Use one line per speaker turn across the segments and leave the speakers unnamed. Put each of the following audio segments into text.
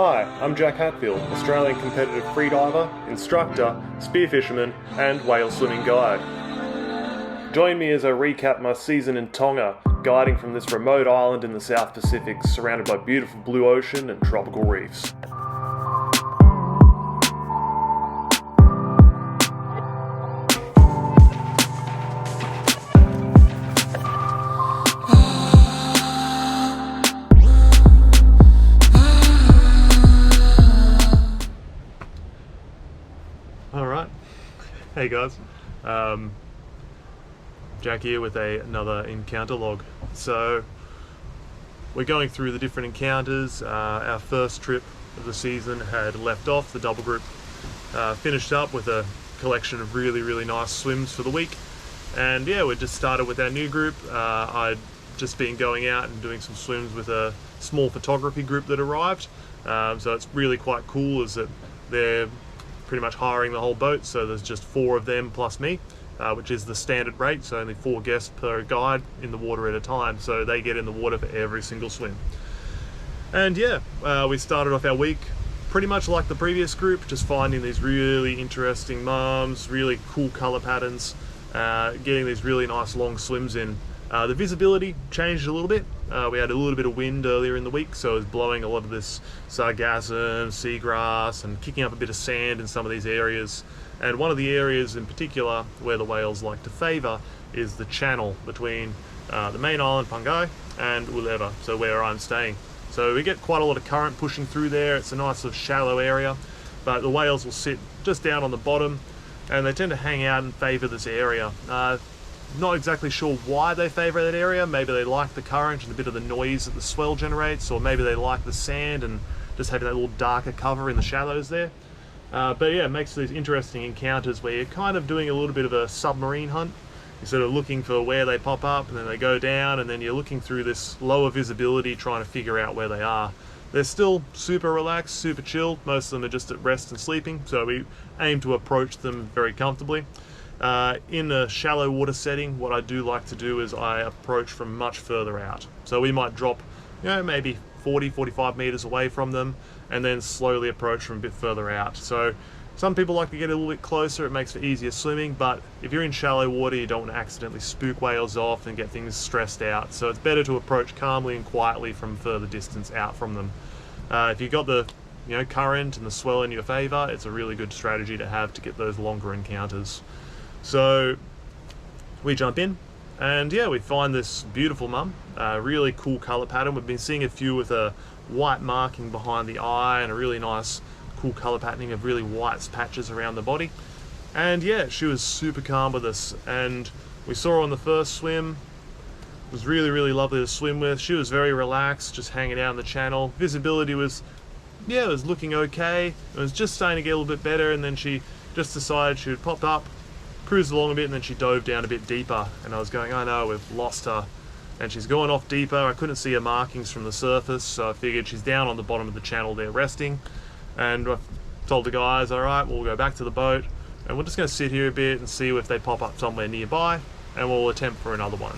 Hi, I'm Jack Hatfield, Australian competitive freediver, instructor, spearfisherman and whale swimming guide. Join me as I recap my season in Tonga, guiding from this remote island in the South Pacific surrounded by beautiful blue ocean and tropical reefs. Alright, hey guys, Jack here with another encounter log. So we're going through the different encounters. Our first trip of the season had left off, the double group finished up with a collection of really nice swims for the week, and yeah, we just started with our new group. I'd just been going out and doing some swims with a small photography group that arrived, so it's really quite cool is that they're pretty much hiring the whole boat, so there's just 4 of them plus me, which is the standard rate, so only 4 guests per guide in the water at a time, so they get in the water for every single swim. And yeah, we started off our week pretty much like the previous group, just finding these really interesting mums, really cool color patterns, getting these really nice long swims in. The visibility changed a little bit. We had a little bit of wind earlier in the week, so it was blowing a lot of this sargassum, seagrass, and kicking up a bit of sand in some of these areas. And one of the areas in particular where the whales like to favour is the channel between the main island, Pangai, and Uleva, so where I'm staying. So we get quite a lot of current pushing through there. It's a nice sort of shallow area, but the whales will sit just down on the bottom, and they tend to hang out and favour this area. Not exactly sure why they favour that area. Maybe they like the current and a bit of the noise that the swell generates, or maybe they like the sand and just having that little darker cover in the shallows there. But yeah, it makes these interesting encounters where you're kind of doing a little bit of a submarine hunt. You're sort of looking for where they pop up and then they go down, and then you're looking through this lower visibility trying to figure out where they are. They're still super relaxed, super chilled. Most of them are just at rest and sleeping, so we aim to approach them very comfortably. In a shallow water setting, what I do like to do is I approach from much further out. So we might drop, maybe 40-45 meters away from them and then slowly approach from a bit further out. So some people like to get a little bit closer, it makes for easier swimming, but if you're in shallow water you don't want to accidentally spook whales off and get things stressed out. So it's better to approach calmly and quietly from further distance out from them. If you've got the current and the swell in your favour, it's a really good strategy to have to get those longer encounters. So we jump in, and yeah, we find this beautiful mum, really cool colour pattern. We've been seeing a few with a white marking behind the eye and a really nice cool colour patterning of really white patches around the body. And yeah, she was super calm with us, and we saw her on the first swim. It was really lovely to swim with. She was very relaxed, just hanging out in the channel. Visibility was, it was looking okay. It was just starting to get a little bit better, and then she just decided she would pop up, cruised along a bit, and then she dove down a bit deeper, and I was going, oh no, we've lost her. And she's going off deeper. I couldn't see her markings from the surface, so I figured she's down on the bottom of the channel there resting. And I told the guys, all right, we'll go back to the boat and we're just going to sit here a bit and see if they pop up somewhere nearby, and we'll attempt for another one.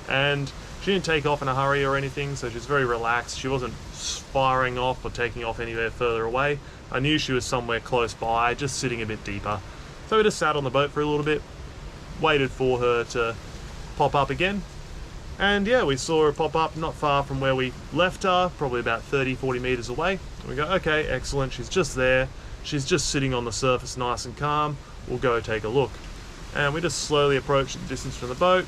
And she didn't take off in a hurry or anything, so she's very relaxed. She wasn't firing off or taking off anywhere further away. I knew she was somewhere close by, just sitting a bit deeper. So we just sat on the boat for a little bit, waited for her to pop up again, and yeah, we saw her pop up not far from where we left her, probably about 30-40 meters away. And we go, okay, excellent, she's just there, she's just sitting on the surface nice and calm, we'll go take a look. And we just slowly approach the distance from the boat,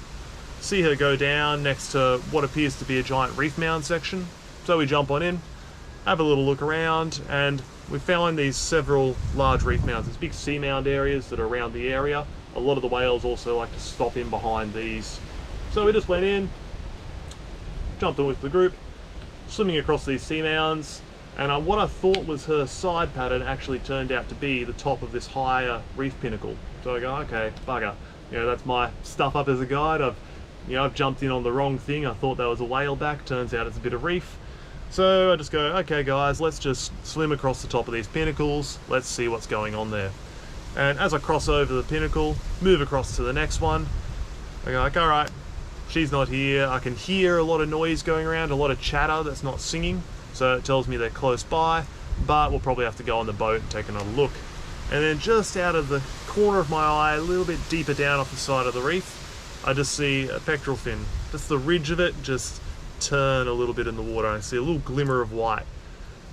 see her go down next to what appears to be a giant reef mound section. So we jump on in, have a little look around, and we found these several large reef mounds. There's big sea mound areas that are around the area. A lot of the whales also like to stop in behind these. So we just went in, jumped in with the group, swimming across these sea mounds, and what I thought was her side pattern actually turned out to be the top of this higher reef pinnacle. So I go, okay, bugger. That's my stuff up as a guide. I've jumped in on the wrong thing. I thought that was a whaleback. Turns out it's a bit of reef. So I just go, okay guys, let's just swim across the top of these pinnacles. Let's see what's going on there. And as I cross over the pinnacle, move across to the next one, I go like, all right, she's not here. I can hear a lot of noise going around, a lot of chatter that's not singing. So it tells me they're close by. but we'll probably have to go on the boat and take another look. And then just out of the corner of my eye, a little bit deeper down off the side of the reef, I just see a pectoral fin. Just the ridge of it just turn a little bit in the water. I see a little glimmer of white.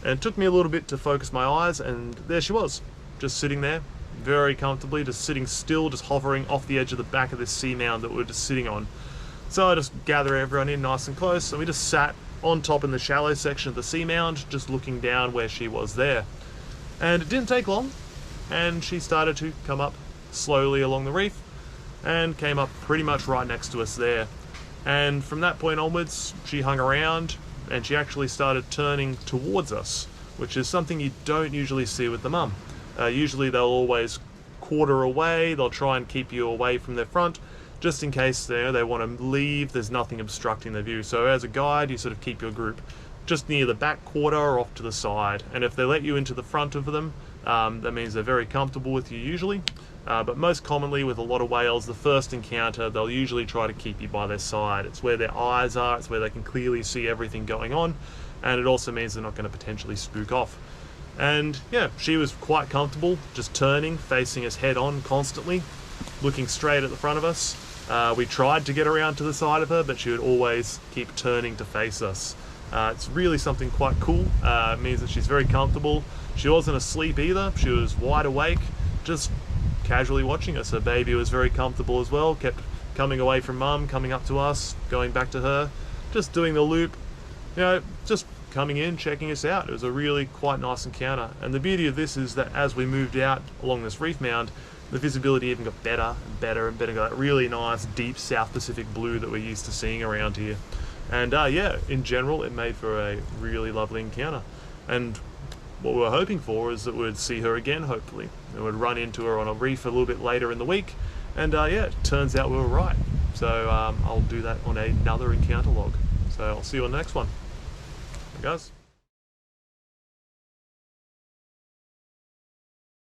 And it took me a little bit to focus my eyes, and there she was, just sitting there, very comfortably, just sitting still, just hovering off the edge of the back of this sea mound that we were just sitting on. So I just gather everyone in nice and close, and we just sat on top in the shallow section of the sea mound, just looking down where she was there. And it didn't take long, and she started to come up slowly along the reef and came up pretty much right next to us there. And from that point onwards, she hung around and she actually started turning towards us, which is something you don't usually see with the mum. Usually they'll always quarter away, they'll try and keep you away from their front, just in case they want to leave, there's nothing obstructing their view. So as a guide, you sort of keep your group just near the back quarter or off to the side. And if they let you into the front of them, that means they're very comfortable with you usually. But most commonly with a lot of whales, the first encounter, they'll usually try to keep you by their side. It's where their eyes are, it's where they can clearly see everything going on, and it also means they're not going to potentially spook off. And yeah, she was quite comfortable, just turning, facing us head on constantly, looking straight at the front of us. We tried to get around to the side of her, but she would always keep turning to face us. It's really something quite cool. It means that she's very comfortable. She wasn't asleep either, she was wide awake, just casually watching us. Her baby was very comfortable as well, kept coming away from mum, coming up to us, going back to her, just doing the loop, just coming in, checking us out. It was a really quite nice encounter. And the beauty of this is that as we moved out along this reef mound, the visibility even got better and better and better, got that really nice deep South Pacific blue that we're used to seeing around here. And yeah, in general, it made for a really lovely encounter. And what we were hoping for is that we'd see her again, hopefully. And we'd run into her on a reef a little bit later in the week. And yeah, it turns out we were right. So I'll do that on another encounter log. So I'll see you on the next one. Bye, guys.